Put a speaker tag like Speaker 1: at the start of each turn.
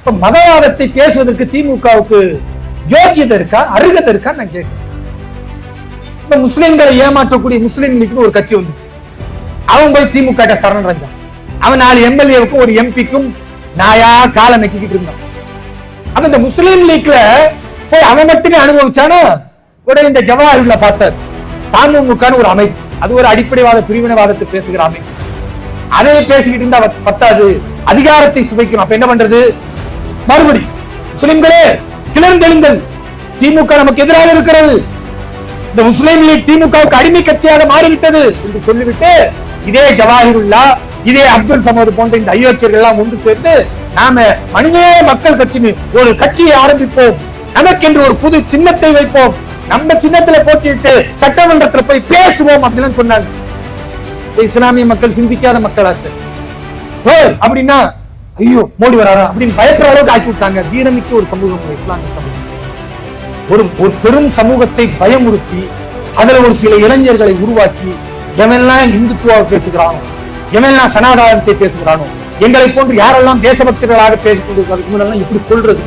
Speaker 1: இப்ப மதவாதத்தை பேசுவதற்கு திமுகவுக்கு யோக்கியதை இருக்கா, அருகதை இருக்கா? நான் கேட்கிறேன். இப்ப முஸ்லிம்களை ஏமாற்றக்கூடிய முஸ்லிம் லீக்னு ஒரு கட்சி வந்துச்சு. அவன் போய் திமுக சரண் அடைஞ்சான். அவன் 4 எம்எல்ஏவுக்கும் ஒரு எம்பிக்கும் நாயா கால நக்கிக்கிட்டு இருந்தான். அப்ப இந்த முஸ்லிம் லீக்ல போய் அவன் மட்டுமே அனுபவிச்சானா? கூட இந்த ஜவாஹர்ல பார்த்தார் தமுமுக ஒரு அமைப்பு, அது ஒரு அடிப்படைவாத பிரிவினைவாதத்தை பேசுகிற அமைப்பு. அதை பேசிக்கிட்டு இருந்தா பத்தாது, அதிகாரத்தை சுவைக்கணும். அப்ப என்ன பண்றது? மறுபடி முஸ்லிம்களே கிளர்ந்தெழுங்கள், திமுக நமக்கு எதிராக இருக்கிறது, இந்த முஸ்லிம் லீக் திமுகவுக்கு அடிமை கட்சியாக மாறிவிட்டது என்று சொல்லிவிட்டு இதே ஜவாஹிருல்லா, இதே அப்துல் சமது போன்ற இந்த அயோக்கியர்கள் எல்லாம் ஒன்று சேர்த்து நாம மனித மக்கள் கட்சின்னு ஒரு கட்சியை ஆரம்பிப்போம், நமக்கென்று ஒரு புது சின்னத்தை வைப்போம், நம்ம சின்னத்துல போட்டிட்டு சட்டமன்றத்தில் போய் பேசுவோம் அப்படின்னு சொன்னாங்க. இஸ்லாமிய மக்கள் சிந்திக்காத மக்களாச்சு. அப்படின்னா ஐயோ மோடி வராரா அப்படின்னு பயப்படுற அளவுக்கு ஆக்கி விட்டாங்க. வீரமிக்க ஒரு சமூகம் இஸ்லாமிய சமூகம். ஒரு பெரும் சமூகத்தை பயமுறுத்தி அதுல ஒரு சில இளைஞர்களை உருவாக்கி எவெல்லாம் இந்துத்துவாவை பேசுகிறானோ, எவெல்லாம் சனாதானத்தை பேசுகிறானோ, எங்களை போன்று யாரெல்லாம் தேசபக்தர்களாக பேசிக் கொண்டிருக்கிறார்கள் இப்படி கொள்றது